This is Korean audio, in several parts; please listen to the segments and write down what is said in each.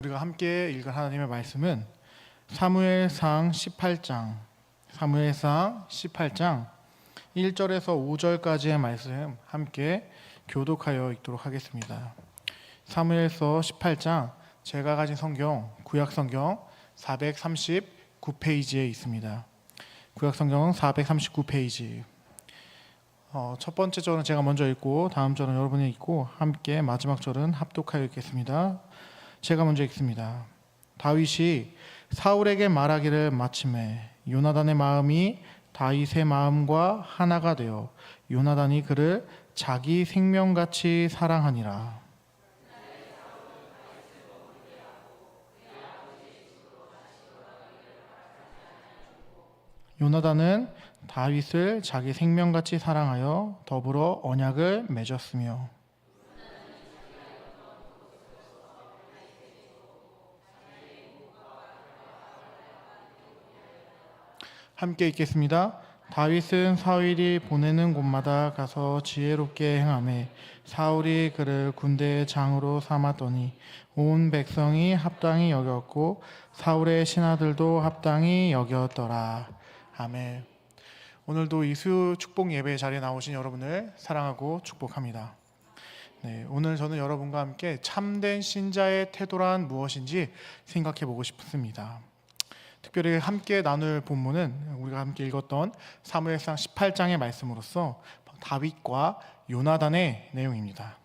우리가 함께 읽은 하나님의 말씀은 사무엘상 18장 1절에서 5절까지의 말씀 함께 교독하여 읽도록 하겠습니다. 사무엘서 18장, 제가 가진 성경 구약 성경 439페이지에 있습니다. 구약 성경 439페이지. 첫 번째 절은 제가 먼저 읽고 다음 절은 여러분이 읽고 함께 마지막 절은 합독하여 읽겠습니다. 제가 먼저 읽습니다. 다윗이 사울에게 말하기를 마침에 요나단의 마음이 다윗의 마음과 하나가 되어 요나단이 그를 자기 생명같이 사랑하니라. 요나단은 다윗을 자기 생명같이 사랑하여 더불어 언약을 맺었으며. 함께 읽겠습니다. 다윗은 사울이 보내는 곳마다 가서 지혜롭게 행하매 사울이 그를 군대의 장으로 삼았더니 온 백성이 합당히 여겼고 사울의 신하들도 합당히 여겼더라. 아멘. 오늘도 이수 축복 예배 자리에 나오신 여러분을 사랑하고 축복합니다. 네, 오늘 저는 여러분과 함께 참된 신자의 태도란 무엇인지 생각해 보고 싶습니다. 특별히 함께 나눌 본문은 우리가 함께 읽었던 사무엘상 18장의 말씀으로서 다윗과 요나단의 내용입니다.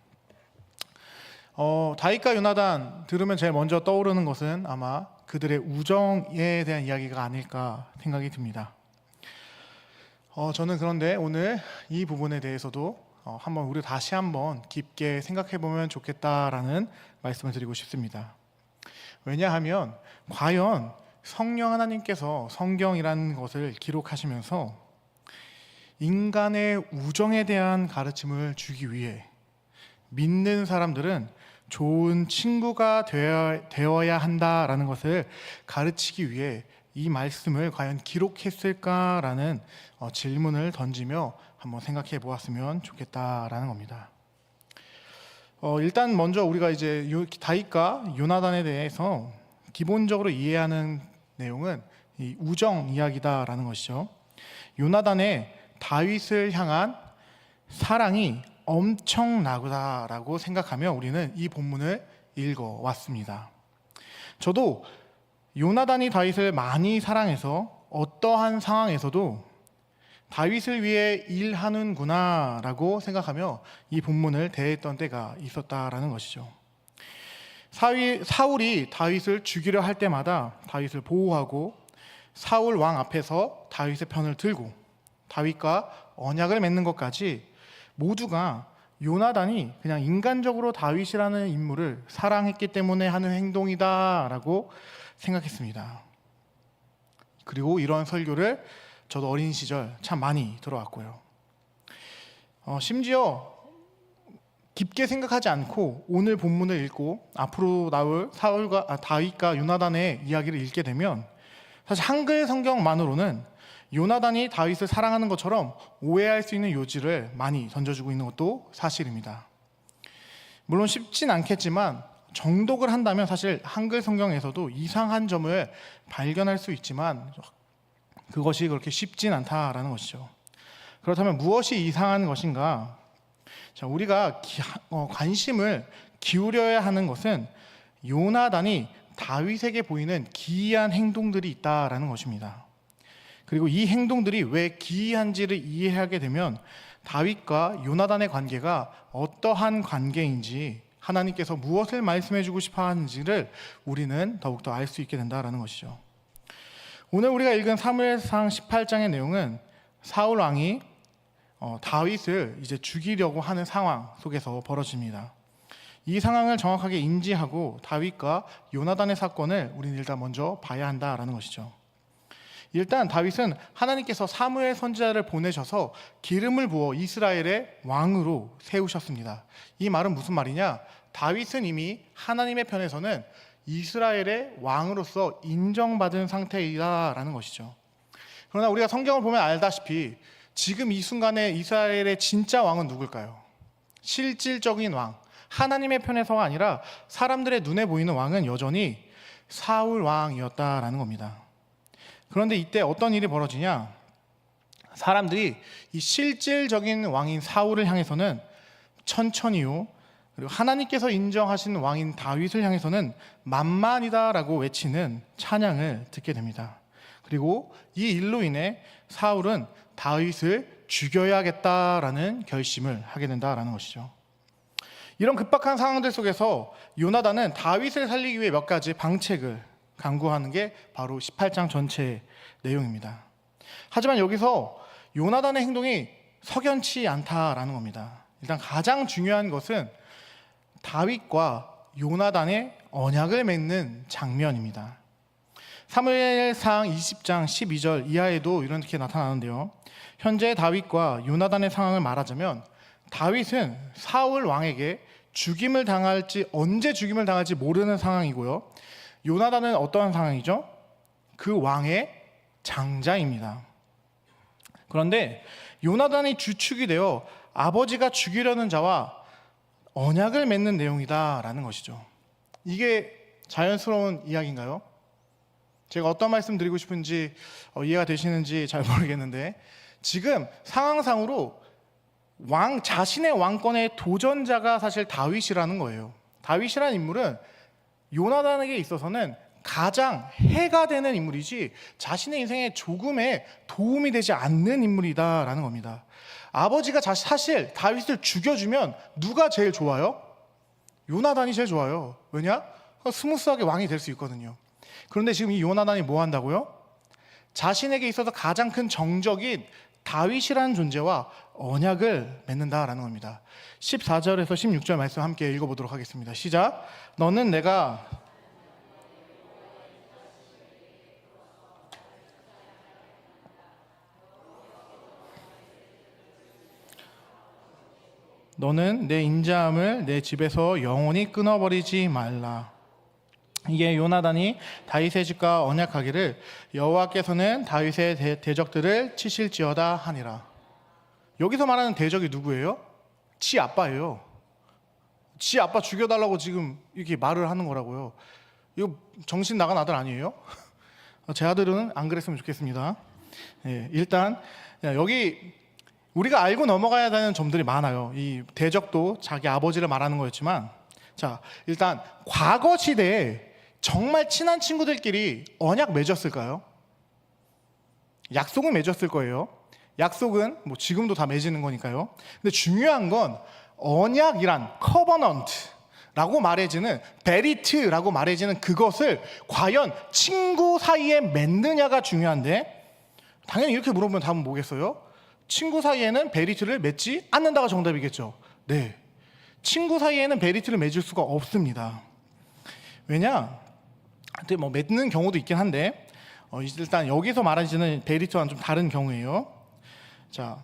다윗과 요나단 들으면 제일 먼저 떠오르는 것은 아마 그들의 우정에 대한 이야기가 아닐까 생각이 듭니다. 저는 그런데 오늘 이 부분에 대해서도 우리 다시 한번 깊게 생각해 보면 좋겠다라는 말씀을 드리고 싶습니다. 왜냐하면 과연 성령 하나님께서 성경이라는 것을 기록하시면서 인간의 우정에 대한 가르침을 주기 위해 믿는 사람들은 좋은 친구가 되어야 한다라는 것을 가르치기 위해 이 말씀을 과연 기록했을까라는 질문을 던지며 한번 생각해 보았으면 좋겠다라는 겁니다. 일단 먼저 우리가 이제 다윗과 요나단에 대해서 기본적으로 이해하는 내용은 이 우정 이야기다라는 것이죠. 요나단의 다윗을 향한 사랑이 엄청나다라고 생각하며 우리는 이 본문을 읽어왔습니다. 저도 요나단이 다윗을 많이 사랑해서 어떠한 상황에서도 다윗을 위해 일하는구나 라고 생각하며 이 본문을 대했던 때가 있었다라는 것이죠. 사울이 다윗을 죽이려 할 때마다 다윗을 보호하고 사울 왕 앞에서 다윗의 편을 들고 다윗과 언약을 맺는 것까지 모두가 요나단이 그냥 인간적으로 다윗이라는 인물을 사랑했기 때문에 하는 행동이다라고 생각했습니다. 그리고 이런 설교를 저도 어린 시절 참 많이 들어왔고요. 심지어 깊게 생각하지 않고 오늘 본문을 읽고 앞으로 나올 다윗과 요나단의 이야기를 읽게 되면 사실 한글 성경만으로는 요나단이 다윗을 사랑하는 것처럼 오해할 수 있는 요지를 많이 던져주고 있는 것도 사실입니다. 물론 쉽진 않겠지만 정독을 한다면 사실 한글 성경에서도 이상한 점을 발견할 수 있지만 그것이 그렇게 쉽진 않다라는 것이죠. 그렇다면 무엇이 이상한 것인가? 자, 우리가 관심을 기울여야 하는 것은 요나단이 다윗에게 보이는 기이한 행동들이 있다라는 것입니다. 그리고 이 행동들이 왜 기이한지를 이해하게 되면 다윗과 요나단의 관계가 어떠한 관계인지 하나님께서 무엇을 말씀해 주고 싶어 하는지를 우리는 더욱더 알 수 있게 된다라는 것이죠. 오늘 우리가 읽은 사무엘상 18장의 내용은 사울 왕이 다윗을 이제 죽이려고 하는 상황 속에서 벌어집니다. 이 상황을 정확하게 인지하고 다윗과 요나단의 사건을 우리는 일단 먼저 봐야 한다라는 것이죠. 일단 다윗은 하나님께서 사무엘 선지자를 보내셔서 기름을 부어 이스라엘의 왕으로 세우셨습니다. 이 말은 무슨 말이냐? 다윗은 이미 하나님의 편에서는 이스라엘의 왕으로서 인정받은 상태이다라는 것이죠. 그러나 우리가 성경을 보면 알다시피 지금 이 순간에 이스라엘의 진짜 왕은 누굴까요? 실질적인 왕, 하나님의 편에서가 아니라 사람들의 눈에 보이는 왕은 여전히 사울 왕이었다라는 겁니다. 그런데 이때 어떤 일이 벌어지냐? 사람들이 이 실질적인 왕인 사울을 향해서는 천천히요, 그리고 하나님께서 인정하신 왕인 다윗을 향해서는 만만이다라고 외치는 찬양을 듣게 됩니다. 그리고 이 일로 인해 사울은 다윗을 죽여야겠다라는 결심을 하게 된다라는 것이죠. 이런 급박한 상황들 속에서 요나단은 다윗을 살리기 위해 몇 가지 방책을 강구하는 게 바로 18장 전체의 내용입니다. 하지만 여기서 요나단의 행동이 석연치 않다라는 겁니다. 일단 가장 중요한 것은 다윗과 요나단의 언약을 맺는 장면입니다. 사무엘상 20장 12절 이하에도 이렇게 나타나는데요. 현재 다윗과 요나단의 상황을 말하자면 다윗은 사울 왕에게 죽임을 당할지, 언제 죽임을 당할지 모르는 상황이고요. 요나단은 어떠한 상황이죠? 그 왕의 장자입니다. 그런데 요나단이 주축이 되어 아버지가 죽이려는 자와 언약을 맺는 내용이다라는 것이죠. 이게 자연스러운 이야기인가요? 제가 어떤 말씀 드리고 싶은지 이해가 되시는지 잘 모르겠는데, 지금 상황상으로 자신의 왕권의 도전자가 사실 다윗이라는 거예요. 다윗이라는 인물은 요나단에게 있어서는 가장 해가 되는 인물이지 자신의 인생에 조금의 도움이 되지 않는 인물이다라는 겁니다. 아버지가 사실 다윗을 죽여주면 누가 제일 좋아요? 요나단이 제일 좋아요. 왜냐? 스무스하게 왕이 될 수 있거든요. 그런데 지금 이 요나단이 뭐 한다고요? 자신에게 있어서 가장 큰 정적인 다윗이라는 존재와 언약을 맺는다라는 겁니다. 14절에서 16절 말씀 함께 읽어보도록 하겠습니다. 시작. 너는 내가 너는 내 인자함을 내 집에서 영원히 끊어버리지 말라. 이게 요나단이 다윗의 집과 언약하기를 여호와께서는 다윗의 대적들을 치실지어다 하니라. 여기서 말하는 대적이 누구예요? 지 아빠예요. 지 아빠 죽여달라고 지금 이렇게 말을 하는 거라고요. 이거 정신 나간 아들 아니에요? 제 아들은 안 그랬으면 좋겠습니다. 일단 여기 우리가 알고 넘어가야 되는 점들이 많아요. 이 대적도 자기 아버지를 말하는 거였지만, 자, 일단 과거 시대에 정말 친한 친구들끼리 언약 맺었을까요? 약속은 맺었을 거예요. 약속은 뭐 지금도 다 맺는 거니까요. 근데 중요한 건 언약이란 커버넌트라고 말해지는, 베리트라고 말해지는 그것을 과연 친구 사이에 맺느냐가 중요한데, 당연히 이렇게 물어보면 답은 뭐겠어요? 친구 사이에는 베리트를 맺지 않는다가 정답이겠죠. 네, 친구 사이에는 베리트를 맺을 수가 없습니다. 왜냐? 뭐 맺는 경우도 있긴 한데 일단 여기서 말하지는 베리트와는 좀 다른 경우예요. 자,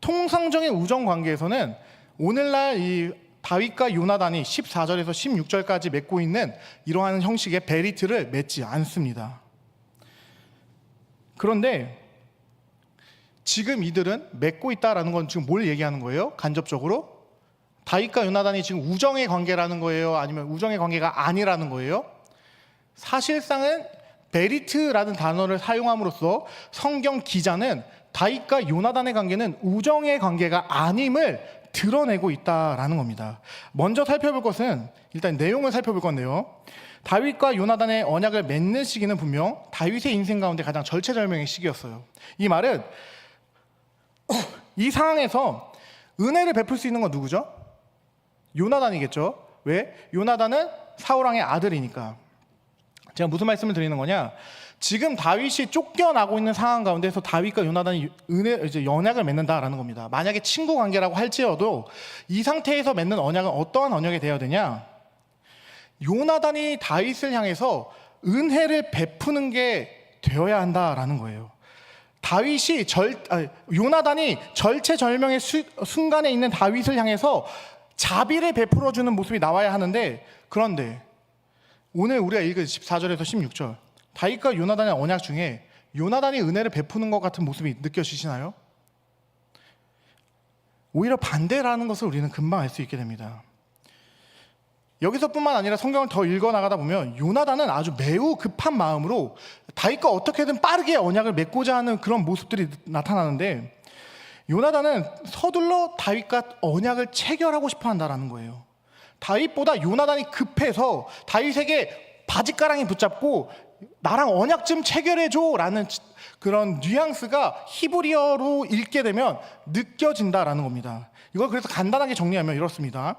통상적인 우정 관계에서는 오늘날 이 다윗과 요나단이 14절에서 16절까지 맺고 있는 이러한 형식의 베리트를 맺지 않습니다. 그런데 지금 이들은 맺고 있다라는 건 지금 뭘 얘기하는 거예요? 간접적으로 다윗과 요나단이 지금 우정의 관계라는 거예요? 아니면 우정의 관계가 아니라는 거예요? 사실상은 베리트라는 단어를 사용함으로써 성경 기자는 다윗과 요나단의 관계는 우정의 관계가 아님을 드러내고 있다라는 겁니다. 먼저 살펴볼 것은 일단 내용을 살펴볼 건데요. 다윗과 요나단의 언약을 맺는 시기는 분명 다윗의 인생 가운데 가장 절체절명의 시기였어요. 이 말은 이 상황에서 은혜를 베풀 수 있는 건 누구죠? 요나단이겠죠. 왜? 요나단은 사울왕의 아들이니까. 제가 무슨 말씀을 드리는 거냐? 지금 다윗이 쫓겨나고 있는 상황 가운데서 다윗과 요나단이 언약을 맺는다라는 겁니다. 만약에 친구 관계라고 할지라도 이 상태에서 맺는 언약은 어떠한 언약이 되어야 되냐? 요나단이 다윗을 향해서 은혜를 베푸는 게 되어야 한다라는 거예요. 요나단이 절체절명의 순간에 있는 다윗을 향해서 자비를 베풀어주는 모습이 나와야 하는데, 그런데 오늘 우리가 읽은 14절에서 16절 다윗과 요나단의 언약 중에 요나단이 은혜를 베푸는 것 같은 모습이 느껴지시나요? 오히려 반대라는 것을 우리는 금방 알 수 있게 됩니다. 여기서뿐만 아니라 성경을 더 읽어나가다 보면 요나단은 아주 매우 급한 마음으로 다윗과 어떻게든 빠르게 언약을 맺고자 하는 그런 모습들이 나타나는데, 요나단은 서둘러 다윗과 언약을 체결하고 싶어 한다는 거예요. 다윗보다 요나단이 급해서 다윗에게 바짓가랑이 붙잡고 나랑 언약 좀 체결해줘 라는 그런 뉘앙스가 히브리어로 읽게 되면 느껴진다라는 겁니다. 이걸 그래서 간단하게 정리하면 이렇습니다.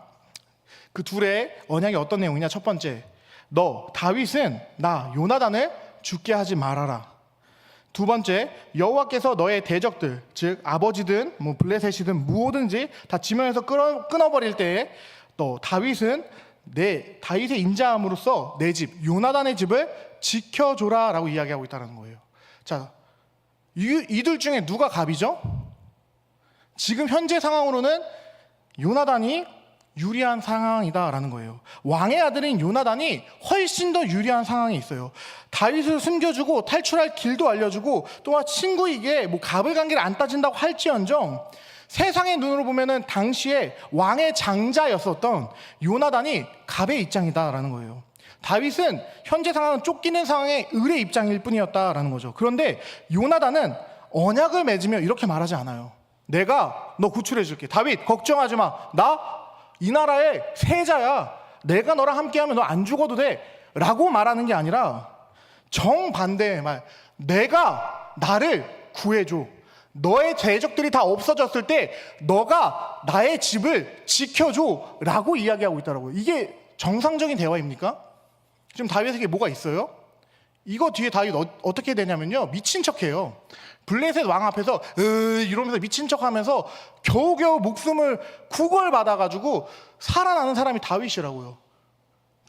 그 둘의 언약이 어떤 내용이냐? 첫 번째, 너 다윗은 나 요나단을 죽게 하지 말아라. 두 번째, 여호와께서 너의 대적들, 즉 아버지든 뭐 블레셋이든 무엇든지 다 지면에서 끊어버릴 때에 너 다윗은 내 다윗의 인자함으로써 내 집 요나단의 집을 지켜줘라 라고 이야기하고 있다는 거예요. 자, 이들 중에 누가 갑이죠? 지금 현재 상황으로는 요나단이 유리한 상황이다라는 거예요. 왕의 아들인 요나단이 훨씬 더 유리한 상황에 있어요. 다윗을 숨겨주고 탈출할 길도 알려주고 또한 친구에게 뭐 갑을 관계를 안 따진다고 할지언정 세상의 눈으로 보면은 당시에 왕의 장자였었던 요나단이 갑의 입장이다라는 거예요. 다윗은 현재 상황은 쫓기는 상황의 을의 입장일 뿐이었다라는 거죠. 그런데 요나단은 언약을 맺으며 이렇게 말하지 않아요. 내가 너 구출해 줄게. 다윗 걱정하지 마. 나 이 나라의 세자야. 내가 너랑 함께하면 너 안 죽어도 돼 라고 말하는 게 아니라 정반대의 말, 내가 나를 구해줘. 너의 대적들이 다 없어졌을 때 너가 나의 집을 지켜줘 라고 이야기하고 있더라고요. 이게 정상적인 대화입니까? 지금 다윗에게 뭐가 있어요? 이거 뒤에 다윗 어떻게 되냐면요, 미친 척해요. 블레셋 왕 앞에서 이러면서 미친 척하면서 겨우겨우 목숨을 구걸받아가지고 살아나는 사람이 다윗이라고요.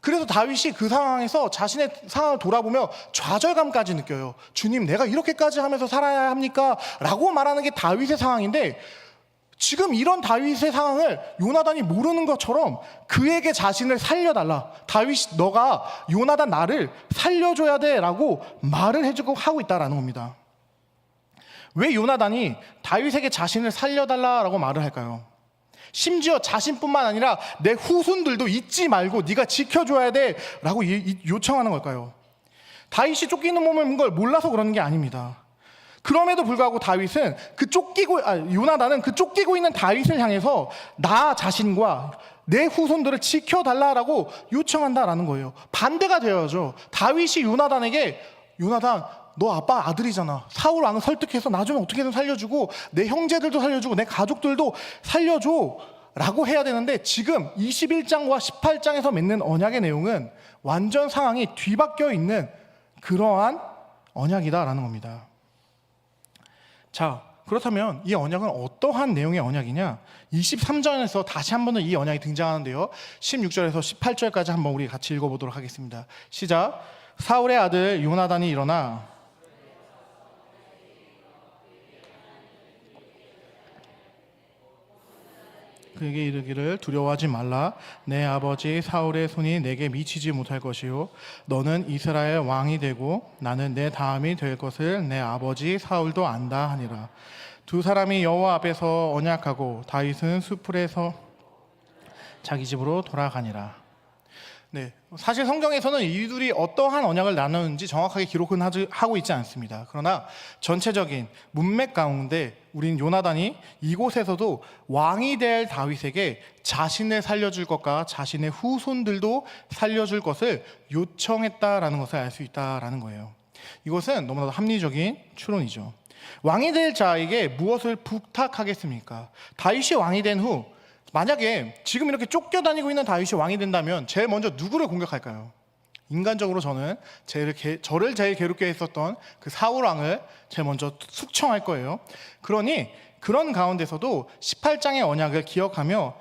그래서 다윗이 그 상황에서 자신의 상황을 돌아보며 좌절감까지 느껴요. 주님, 내가 이렇게까지 하면서 살아야 합니까? 라고 말하는 게 다윗의 상황인데, 지금 이런 다윗의 상황을 요나단이 모르는 것처럼 그에게 자신을 살려달라. 다윗, 너가 요나단 나를 살려줘야 돼 라고 말을 해주고 하고 있다라는 겁니다. 왜 요나단이 다윗에게 자신을 살려달라라고 말을 할까요? 심지어 자신뿐만 아니라 내 후손들도 잊지 말고 네가 지켜줘야 돼 라고 요청하는 걸까요? 다윗이 쫓기는 몸을 본 걸 몰라서 그러는 게 아닙니다. 그럼에도 불구하고 다윗은 요나단은 그 쫓기고 있는 다윗을 향해서 나 자신과 내 후손들을 지켜달라라고 요청한다라는 거예요. 반대가 되어야죠. 다윗이 요나단에게, 요나단 너 아빠 아들이잖아. 사울 왕을 설득해서 나 좀 어떻게든 살려주고 내 형제들도 살려주고 내 가족들도 살려줘 라고 해야 되는데, 지금 21장과 18장에서 맺는 언약의 내용은 완전 상황이 뒤바뀌어 있는 그러한 언약이다라는 겁니다. 자, 그렇다면 이 언약은 어떠한 내용의 언약이냐? 23절에서 다시 한 번 더 이 언약이 등장하는데요, 16절에서 18절까지 한번 우리 같이 읽어보도록 하겠습니다. 시작. 사울의 아들 요나단이 일어나 그에게 이르기를 두려워하지 말라. 내 아버지 사울의 손이 내게 미치지 못할 것이요 너는 이스라엘 왕이 되고 나는 내 다음이 될 것을 내 아버지 사울도 안다 하니라. 두 사람이 여호와 앞에서 언약하고 다윗은 수풀에서 자기 집으로 돌아가니라. 네, 사실 성경에서는 이들이 어떠한 언약을 나누는지 정확하게 기록은 하고 있지 않습니다. 그러나 전체적인 문맥 가운데 우린 요나단이 이곳에서도 왕이 될 다윗에게 자신을 살려줄 것과 자신의 후손들도 살려줄 것을 요청했다라는 것을 알 수 있다라는 거예요. 이것은 너무나도 합리적인 추론이죠. 왕이 될 자에게 무엇을 부탁하겠습니까? 다윗이 왕이 된 후 만약에 지금 이렇게 쫓겨다니고 있는 다윗이 왕이 된다면 제일 먼저 누구를 공격할까요? 인간적으로 저는 저를 제일 괴롭게 했었던 그 사울 왕을 제일 먼저 숙청할 거예요. 그러니 그런 가운데서도 18장의 언약을 기억하며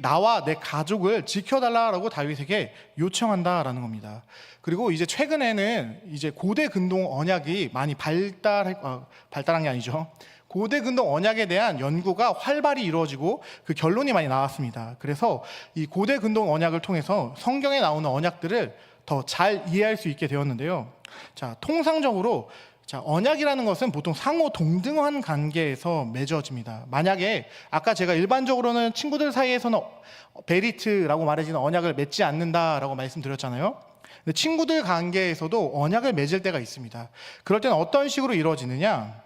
나와 내 가족을 지켜달라고 다윗에게 요청한다라는 겁니다. 그리고 이제 최근에는 이제 고대 근동 언약이 많이 발달한 게 아니죠. 고대 근동 언약에 대한 연구가 활발히 이루어지고 그 결론이 많이 나왔습니다. 그래서 이 고대 근동 언약을 통해서 성경에 나오는 언약들을 더 잘 이해할 수 있게 되었는데요. 자, 통상적으로 자, 언약이라는 것은 보통 상호 동등한 관계에서 맺어집니다. 만약에 아까 제가 일반적으로는 친구들 사이에서는 베리트라고 말해지는 언약을 맺지 않는다라고 말씀드렸잖아요. 근데 친구들 관계에서도 언약을 맺을 때가 있습니다. 그럴 때는 어떤 식으로 이루어지느냐?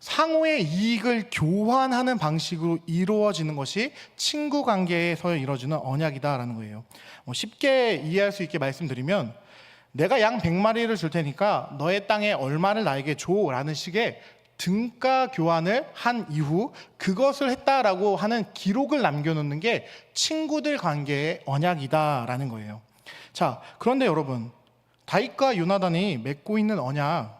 상호의 이익을 교환하는 방식으로 이루어지는 것이 친구 관계에서 이루어지는 언약이다라는 거예요. 쉽게 이해할 수 있게 말씀드리면, 내가 양 100마리를 줄 테니까 너의 땅에 얼마를 나에게 줘라는 식의 등가 교환을 한 이후 그것을 했다라고 하는 기록을 남겨놓는 게 친구들 관계의 언약이다라는 거예요. 자, 그런데 여러분, 다윗과 요나단이 맺고 있는 언약,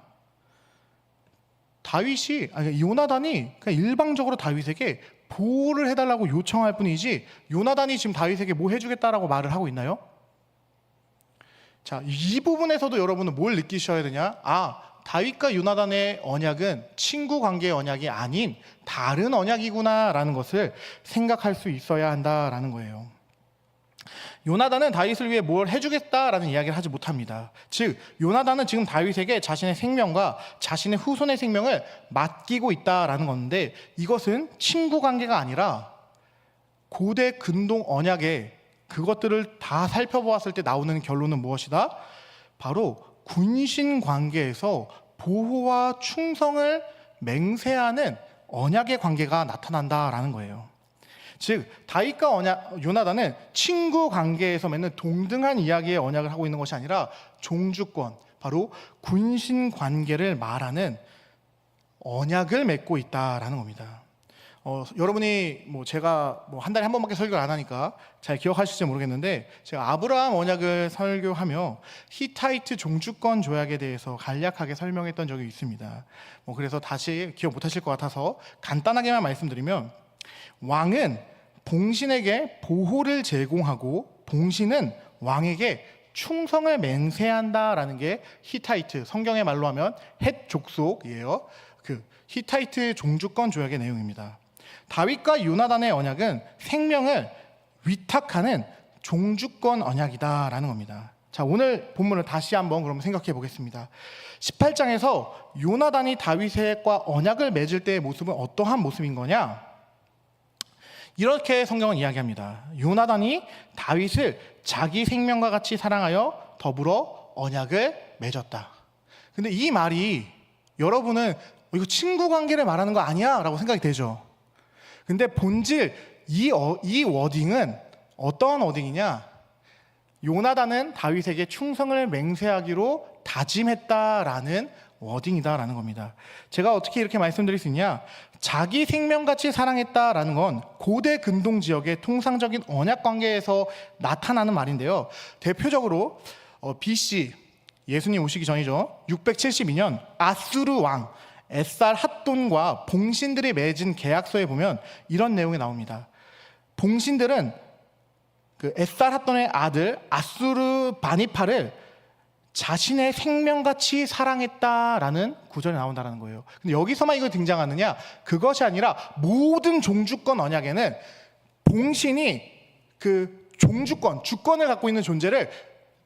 요나단이 그냥 일방적으로 다윗에게 보호를 해달라고 요청할 뿐이지, 요나단이 지금 다윗에게 뭐 해주겠다라고 말을 하고 있나요? 자, 이 부분에서도 여러분은 뭘 느끼셔야 되냐? 다윗과 요나단의 언약은 친구 관계의 언약이 아닌 다른 언약이구나라는 것을 생각할 수 있어야 한다라는 거예요. 요나단은 다윗을 위해 뭘 해주겠다라는 이야기를 하지 못합니다. 즉, 요나단은 지금 다윗에게 자신의 생명과 자신의 후손의 생명을 맡기고 있다라는 건데, 이것은 친구 관계가 아니라 고대 근동 언약의 그것들을 다 살펴보았을 때 나오는 결론은 무엇이다? 바로 군신 관계에서 보호와 충성을 맹세하는 언약의 관계가 나타난다라는 거예요. 즉, 다윗과 요나단은 친구 관계에서 맺는 동등한 이야기의 언약을 하고 있는 것이 아니라 종주권, 바로 군신 관계를 말하는 언약을 맺고 있다라는 겁니다. 여러분이 제가 한 달에 한 번밖에 설교를 안 하니까 잘 기억하실지 모르겠는데, 제가 아브라함 언약을 설교하며 히타이트 종주권 조약에 대해서 간략하게 설명했던 적이 있습니다. 그래서 다시 기억 못하실 것 같아서 간단하게만 말씀드리면, 왕은 봉신에게 보호를 제공하고 봉신은 왕에게 충성을 맹세한다라는 게 히타이트, 성경의 말로 하면 헷 족속이에요. 그 히타이트 종주권 조약의 내용입니다. 다윗과 요나단의 언약은 생명을 위탁하는 종주권 언약이다라는 겁니다. 자, 오늘 본문을 다시 한번 그럼 생각해 보겠습니다. 18장에서 요나단이 다윗과 언약을 맺을 때의 모습은 어떠한 모습인 거냐? 이렇게 성경은 이야기합니다. 요나단이 다윗을 자기 생명과 같이 사랑하여 더불어 언약을 맺었다. 근데 이 말이 여러분은 이거 친구 관계를 말하는 거 아니야? 라고 생각이 되죠. 근데 본질 이 워딩은 어떠한 워딩이냐? 요나단은 다윗에게 충성을 맹세하기로 다짐했다라는 워딩이다라는 겁니다. 제가 어떻게 이렇게 말씀드릴 수 있냐? 자기 생명같이 사랑했다라는 건 고대 근동 지역의 통상적인 언약 관계에서 나타나는 말인데요. 대표적으로 BC, 예수님 오시기 전이죠. 672년 아수르 왕 에살 핫돈과 봉신들이 맺은 계약서에 보면 이런 내용이 나옵니다. 봉신들은 그 에살 핫돈의 아들 아수르 바니파를 자신의 생명같이 사랑했다라는 구절이 나온다는 거예요. 근데 여기서만 이거 등장하느냐? 그것이 아니라 모든 종주권 언약에는 봉신이 그 종주권, 주권을 갖고 있는 존재를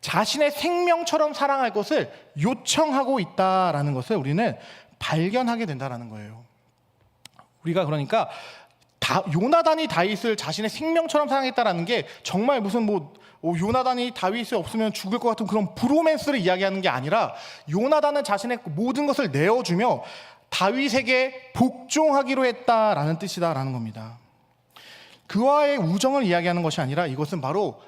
자신의 생명처럼 사랑할 것을 요청하고 있다라는 것을 우리는 발견하게 된다는 거예요. 우리가 그러니까 요나단이 다윗을 자신의 생명처럼 사랑했다라는 게 정말 무슨 요나단이 다윗이 없으면 죽을 것 같은 그런 브로맨스를 이야기하는 게 아니라, 요나단은 자신의 모든 것을 내어주며 다윗에게 복종하기로 했다라는 뜻이다라는 겁니다. 그와의 우정을 이야기하는 것이 아니라 이것은 바로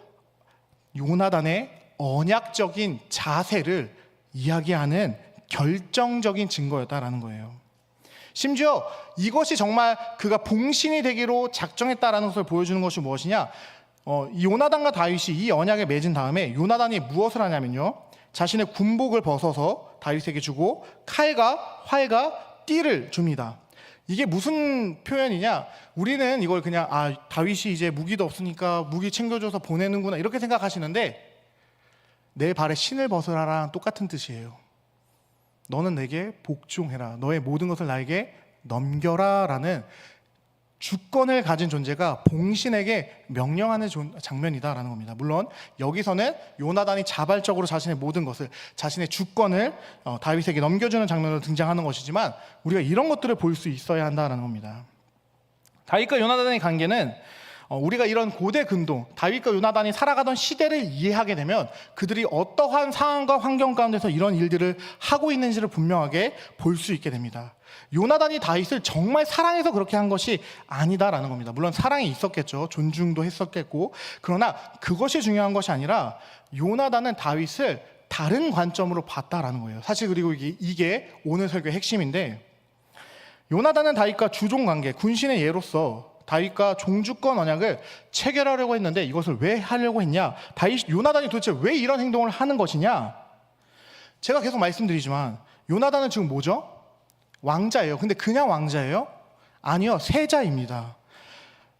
요나단의 언약적인 자세를 이야기하는 결정적인 증거였다라는 거예요. 심지어 이것이 정말 그가 봉신이 되기로 작정했다라는 것을 보여주는 것이 무엇이냐? 요나단과 다윗이 이 언약에 맺은 다음에 요나단이 무엇을 하냐면요, 자신의 군복을 벗어서 다윗에게 주고 칼과 활과 띠를 줍니다. 이게 무슨 표현이냐? 우리는 이걸 그냥 다윗이 이제 무기도 없으니까 무기 챙겨줘서 보내는구나 이렇게 생각하시는데, 내 발에 신을 벗으라랑 똑같은 뜻이에요. 너는 내게 복종해라, 너의 모든 것을 나에게 넘겨라 라는 주권을 가진 존재가 봉신에게 명령하는 장면이다라는 겁니다. 물론 여기서는 요나단이 자발적으로 자신의 모든 것을, 자신의 주권을 다윗에게 넘겨주는 장면으로 등장하는 것이지만 우리가 이런 것들을 볼 수 있어야 한다는 겁니다. 다윗과 요나단의 관계는 우리가 이런 고대 근동, 다윗과 요나단이 살아가던 시대를 이해하게 되면 그들이 어떠한 상황과 환경 가운데서 이런 일들을 하고 있는지를 분명하게 볼 수 있게 됩니다. 요나단이 다윗을 정말 사랑해서 그렇게 한 것이 아니다라는 겁니다. 물론 사랑이 있었겠죠. 존중도 했었겠고. 그러나 그것이 중요한 것이 아니라 요나단은 다윗을 다른 관점으로 봤다라는 거예요. 사실 그리고 이게 오늘 설교의 핵심인데, 요나단은 다윗과 주종관계, 군신의 예로서 다윗과 종주권 언약을 체결하려고 했는데 이것을 왜 하려고 했냐? 요나단이 도대체 왜 이런 행동을 하는 것이냐? 제가 계속 말씀드리지만 요나단은 지금 뭐죠? 왕자예요. 근데 그냥 왕자예요? 아니요, 세자입니다.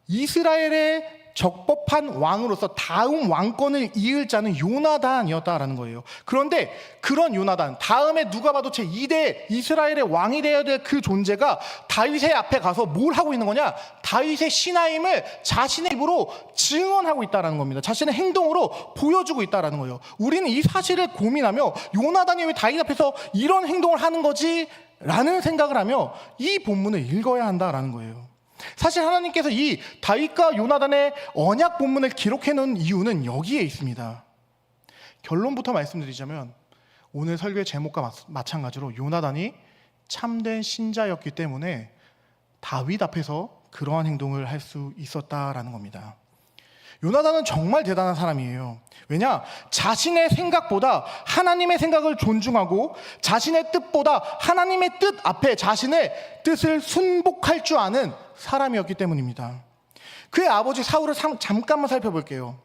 이스라엘의 적법한 왕으로서 다음 왕권을 이을 자는 요나단이었다라는 거예요. 그런데 그런 요나단, 다음에 누가 봐도 제2대 이스라엘의 왕이 되어야 될 그 존재가 다윗의 앞에 가서 뭘 하고 있는 거냐? 다윗의 신하임을 자신의 입으로 증언하고 있다는 겁니다. 자신의 행동으로 보여주고 있다는 거예요. 우리는 이 사실을 고민하며 요나단이 왜 다윗 앞에서 이런 행동을 하는 거지? 라는 생각을 하며 이 본문을 읽어야 한다라는 거예요. 사실 하나님께서 이 다윗과 요나단의 언약 본문을 기록해 놓은 이유는 여기에 있습니다. 결론부터 말씀드리자면 오늘 설교의 제목과 마찬가지로 요나단이 참된 신자였기 때문에 다윗 앞에서 그러한 행동을 할 수 있었다라는 겁니다. 요나단은 정말 대단한 사람이에요. 왜냐? 자신의 생각보다 하나님의 생각을 존중하고 자신의 뜻보다 하나님의 뜻 앞에 자신의 뜻을 순복할 줄 아는 사람이었기 때문입니다. 그의 아버지 사울을 잠깐만 살펴볼게요.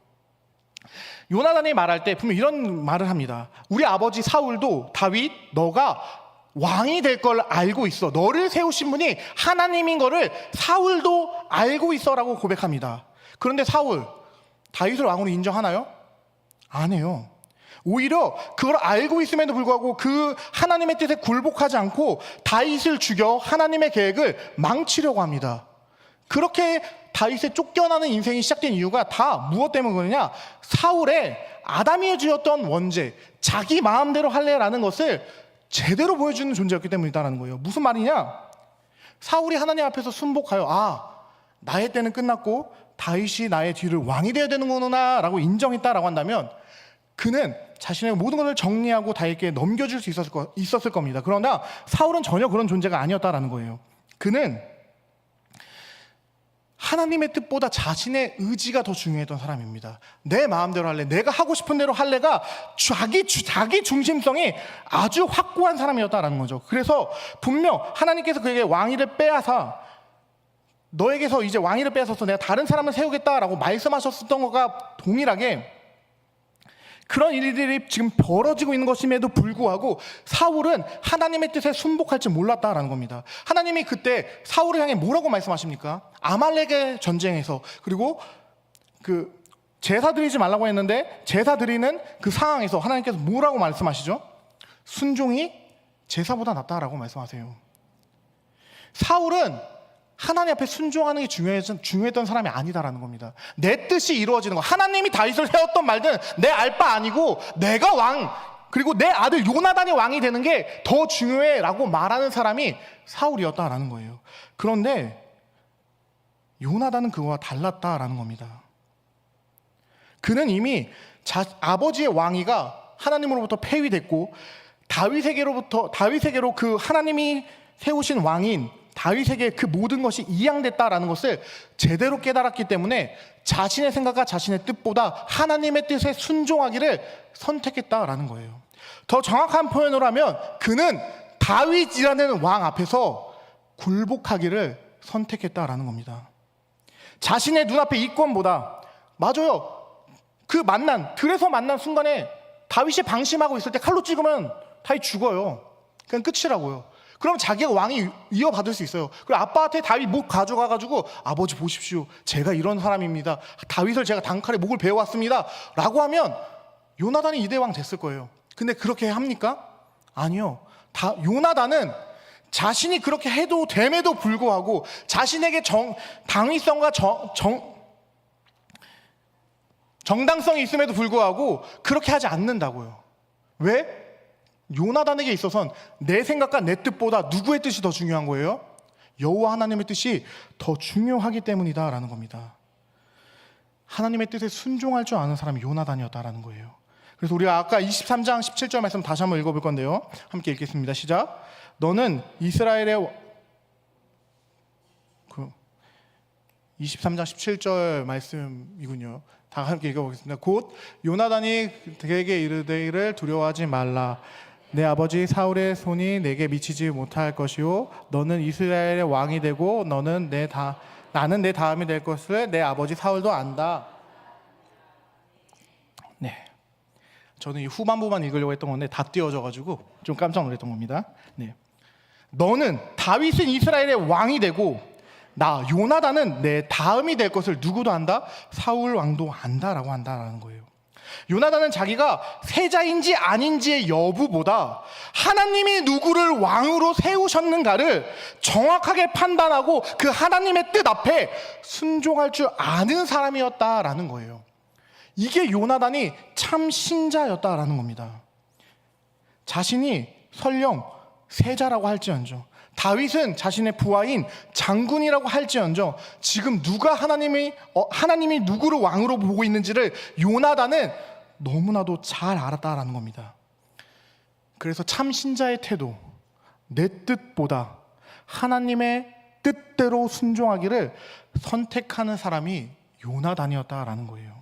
요나단이 말할 때 분명 이런 말을 합니다. 우리 아버지 사울도 다윗, 너가 왕이 될 걸 알고 있어. 너를 세우신 분이 하나님인 거를 사울도 알고 있어라고 고백합니다. 그런데 사울, 다윗을 왕으로 인정하나요? 안 해요. 오히려 그걸 알고 있음에도 불구하고 그 하나님의 뜻에 굴복하지 않고 다윗을 죽여 하나님의 계획을 망치려고 합니다. 그렇게 다윗의 쫓겨나는 인생이 시작된 이유가 다 무엇 때문이냐? 사울의 아담이어주었던 원죄, 자기 마음대로 할래라는 것을 제대로 보여주는 존재였기 때문이다라는 거예요. 무슨 말이냐? 사울이 하나님 앞에서 순복하여 나의 때는 끝났고 다윗이 나의 뒤를 왕이 되어야 되는구나 라고 인정했다라고 한다면 그는 자신의 모든 것을 정리하고 다윗에게 넘겨줄 수 있었을 겁니다. 그러나 사울은 전혀 그런 존재가 아니었다라는 거예요. 그는 하나님의 뜻보다 자신의 의지가 더 중요했던 사람입니다. 내 마음대로 할래, 내가 하고 싶은 대로 할래가 자기 중심성이 아주 확고한 사람이었다라는 거죠. 그래서 분명 하나님께서 그에게 왕위를 빼앗아 너에게서 이제 왕위를 빼앗아서 내가 다른 사람을 세우겠다라고 말씀하셨던 것과 동일하게 그런 일들이 지금 벌어지고 있는 것임에도 불구하고 사울은 하나님의 뜻에 순복할 줄 몰랐다라는 겁니다. 하나님이 그때 사울을 향해 뭐라고 말씀하십니까? 아말렉의 전쟁에서, 그리고 그 제사 드리지 말라고 했는데 제사 드리는 그 상황에서 하나님께서 뭐라고 말씀하시죠? 순종이 제사보다 낫다라고 말씀하세요. 사울은 하나님 앞에 순종하는 게 중요했던 사람이 아니다라는 겁니다. 내 뜻이 이루어지는 거, 하나님이 다윗을 세웠던 말든 내 알 바 아니고 내가 왕, 그리고 내 아들 요나단이 왕이 되는 게 더 중요해 라고 말하는 사람이 사울이었다라는 거예요. 그런데 요나단은 그거와 달랐다라는 겁니다. 그는 이미 아버지의 왕위가 하나님으로부터 폐위됐고 다윗에게로 그 하나님이 세우신 왕인 다윗에게 그 모든 것이 이양됐다라는 것을 제대로 깨달았기 때문에 자신의 생각과 자신의 뜻보다 하나님의 뜻에 순종하기를 선택했다라는 거예요. 더 정확한 표현으로 하면 그는 다윗이라는 왕 앞에서 굴복하기를 선택했다라는 겁니다. 자신의 눈앞의 이권보다, 맞아요, 그 들에서 만난 순간에 다윗이 방심하고 있을 때 칼로 찍으면 다윗 죽어요. 그냥 끝이라고요. 그럼 자기가 왕이 이어받을 수 있어요. 그리고 아빠한테 다윗 목 가져가가지고 아버지 보십시오, 제가 이런 사람입니다, 다윗을 제가 단칼에 목을 베어왔습니다 라고 하면 요나단이 2대 왕 됐을 거예요. 근데 그렇게 합니까? 아니요. 요나단은 자신이 그렇게 해도 됨에도 불구하고 자신에게 당위성과 정당성이 있음에도 불구하고 그렇게 하지 않는다고요. 왜? 요나단에게 있어선 내 생각과 내 뜻보다 누구의 뜻이 더 중요한 거예요? 여호와 하나님의 뜻이 더 중요하기 때문이다라는 겁니다. 하나님의 뜻에 순종할 줄 아는 사람이 요나단이었다라는 거예요. 그래서 우리가 아까 23장 17절 말씀 다시 한번 읽어볼 건데요. 함께 읽겠습니다. 시작. 너는 이스라엘의 23장 17절 말씀이군요. 다 함께 읽어보겠습니다. 곧 요나단이 그에게 이르되 두려워하지 말라. 내 아버지 사울의 손이 내게 미치지 못할 것이요 너는 이스라엘의 왕이 되고 나는 내 다음이 될 것을 내 아버지 사울도 안다. 네, 저는 이 후반부만 읽으려고 했던 건데 다 띄워져가지고 좀 깜짝 놀랐던 겁니다. 네, 너는 다윗은 이스라엘의 왕이 되고 나 요나단은 내 다음이 될 것을 누구도 안다? 사울 왕도 안다라고 한다라는 거예요. 요나단은 자기가 세자인지 아닌지의 여부보다 하나님이 누구를 왕으로 세우셨는가를 정확하게 판단하고 그 하나님의 뜻 앞에 순종할 줄 아는 사람이었다라는 거예요. 이게 요나단이 참 신자였다라는 겁니다. 자신이 설령 세자라고 할지언정, 다윗은 자신의 부하인 장군이라고 할지언정, 지금 누가 하나님이 누구를 왕으로 보고 있는지를 요나단은 너무나도 잘 알았다라는 겁니다. 그래서 참 신자의 태도, 내 뜻보다 하나님의 뜻대로 순종하기를 선택하는 사람이 요나단이었다라는 거예요.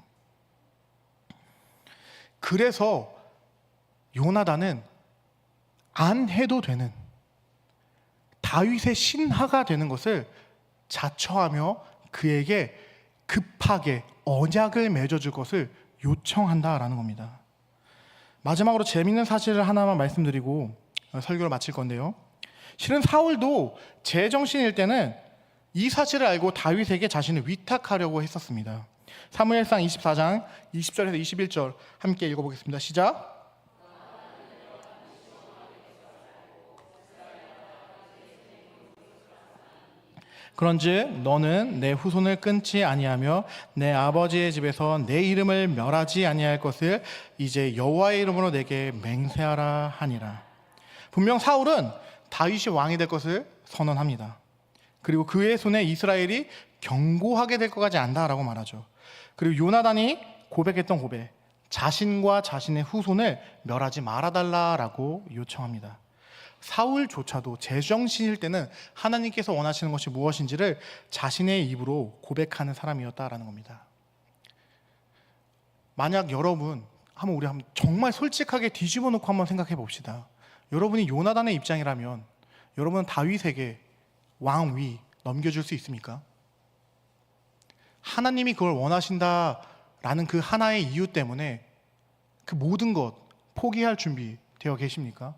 그래서 요나단은 안 해도 되는 다윗의 신하가 되는 것을 자처하며 그에게 급하게 언약을 맺어줄 것을 요청한다라는 겁니다. 마지막으로 재미있는 사실을 하나만 말씀드리고 설교를 마칠 건데요. 실은 사울도 제정신일 때는 이 사실을 알고 다윗에게 자신을 위탁하려고 했었습니다. 사무엘상 24장 20절에서 21절 함께 읽어보겠습니다. 시작. 그런즉 너는 내 후손을 끊지 아니하며 내 아버지의 집에서 내 이름을 멸하지 아니할 것을 이제 여호와의 이름으로 내게 맹세하라 하니라. 분명 사울은 다윗이 왕이 될 것을 선언합니다. 그리고 그의 손에 이스라엘이 견고하게 될 것까지 안다라고 말하죠. 그리고 요나단이 고백했던 고백, 자신과 자신의 후손을 멸하지 말아달라라고 요청합니다. 사울조차도 제정신일 때는 하나님께서 원하시는 것이 무엇인지를 자신의 입으로 고백하는 사람이었다라는 겁니다. 만약 여러분, 우리 정말 솔직하게 뒤집어 놓고 한번 생각해 봅시다. 여러분이 요나단의 입장이라면 여러분은 다윗에게 왕위 넘겨줄 수 있습니까? 하나님이 그걸 원하신다라는 그 하나의 이유 때문에 그 모든 것 포기할 준비 되어 계십니까?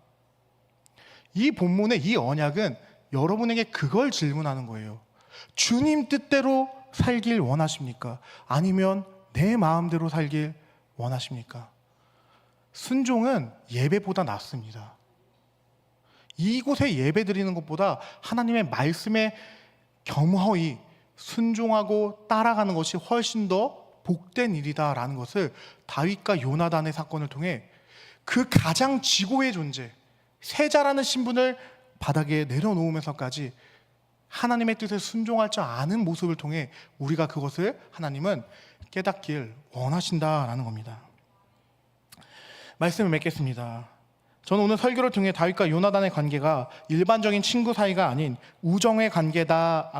이 본문의 이 언약은 여러분에게 그걸 질문하는 거예요. 주님 뜻대로 살길 원하십니까? 아니면 내 마음대로 살길 원하십니까? 순종은 예배보다 낫습니다. 이곳에 예배 드리는 것보다 하나님의 말씀에 겸허히 순종하고 따라가는 것이 훨씬 더 복된 일이다라는 것을 다윗과 요나단의 사건을 통해 그 가장 지고의 존재, 세자라는 신분을 바닥에 내려놓으면서까지 하나님의 뜻에 순종할 줄 아는 모습을 통해 우리가 그것을 하나님은 깨닫길 원하신다라는 겁니다. 말씀을 맺겠습니다. 저는 오늘 설교를 통해 다윗과 요나단의 관계가 일반적인 친구 사이가 아닌 우정의 관계가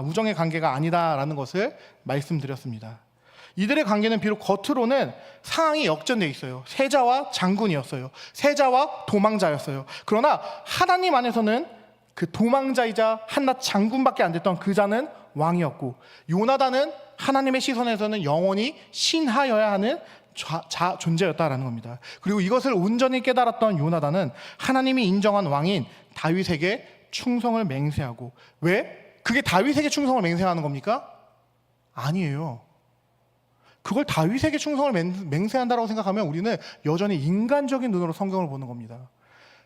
아니다라는 것을 말씀드렸습니다. 이들의 관계는 비록 겉으로는 상황이 역전되어 있어요. 세자와 장군이었어요. 세자와 도망자였어요. 그러나 하나님 안에서는 그 도망자이자 한낱 장군밖에 안 됐던 그 자는 왕이었고, 요나단은 하나님의 시선에서는 영원히 신하여야 하는 존재였다라는 겁니다. 그리고 이것을 온전히 깨달았던 요나단은 하나님이 인정한 왕인 다윗에게 충성을 맹세하고, 왜? 그게 다윗에게 충성을 맹세하는 겁니까? 아니에요. 그걸 다윗에게 충성을 맹세한다고 생각하면 우리는 여전히 인간적인 눈으로 성경을 보는 겁니다.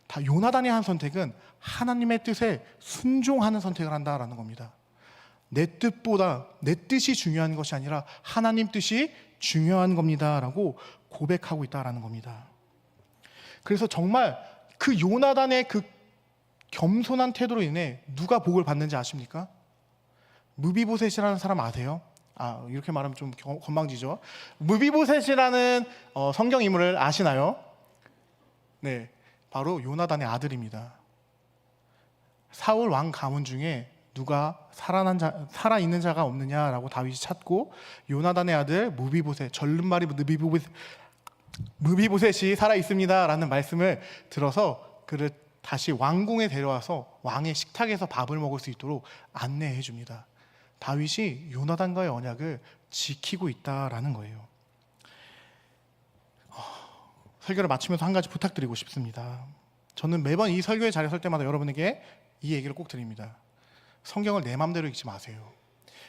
다 요나단이 한 선택은 하나님의 뜻에 순종하는 선택을 한다라는 겁니다. 내 뜻보다 내 뜻이 중요한 것이 아니라 하나님 뜻이 중요한 겁니다라고 고백하고 있다라는 겁니다. 그래서 정말 그 요나단의 그 겸손한 태도로 인해 누가 복을 받는지 아십니까? 무비보셋이라는 사람 아세요? 이렇게 말하면 좀 건방지죠. 무비보셋이라는 성경 인물을 아시나요? 네, 바로 요나단의 아들입니다. 사울 왕 가문 중에 누가 살아있는 자가 없느냐라고 다윗이 찾고 요나단의 아들 무비보셋, 절름발이 무비보셋이 살아있습니다라는 말씀을 들어서 그를 다시 왕궁에 데려와서 왕의 식탁에서 밥을 먹을 수 있도록 안내해 줍니다. 다윗이 요나단과의 언약을 지키고 있다라는 거예요. 설교를 마치면서 한 가지 부탁드리고 싶습니다. 저는 매번 이 설교의 자리에 설 때마다 여러분에게 이 얘기를 꼭 드립니다. 성경을 내 마음대로 읽지 마세요.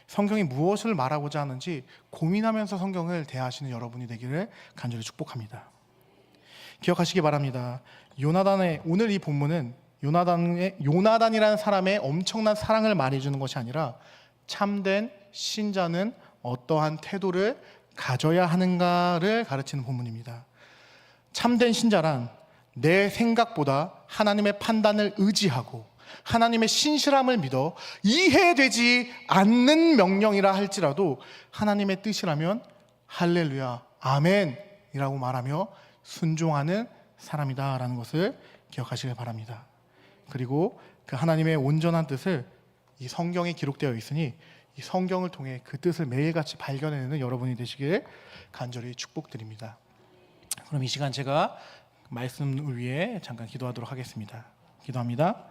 성경이 무엇을 말하고자 하는지 고민하면서 성경을 대하시는 여러분이 되기를 간절히 축복합니다. 기억하시기 바랍니다. 오늘 이 본문은 요나단이라는 사람의 엄청난 사랑을 말해주는 것이 아니라 참된 신자는 어떠한 태도를 가져야 하는가를 가르치는 본문입니다. 참된 신자란 내 생각보다 하나님의 판단을 의지하고 하나님의 신실함을 믿어 이해되지 않는 명령이라 할지라도 하나님의 뜻이라면 할렐루야, 아멘이라고 말하며 순종하는 사람이다라는 것을 기억하시길 바랍니다. 그리고 그 하나님의 온전한 뜻을 이 성경에 기록되어 있으니 이 성경을 통해 그 뜻을 매일같이 발견해내는 여러분이 되시길 간절히 축복드립니다. 그럼 이 시간 제가 말씀을 위해 잠깐 기도하도록 하겠습니다. 기도합니다.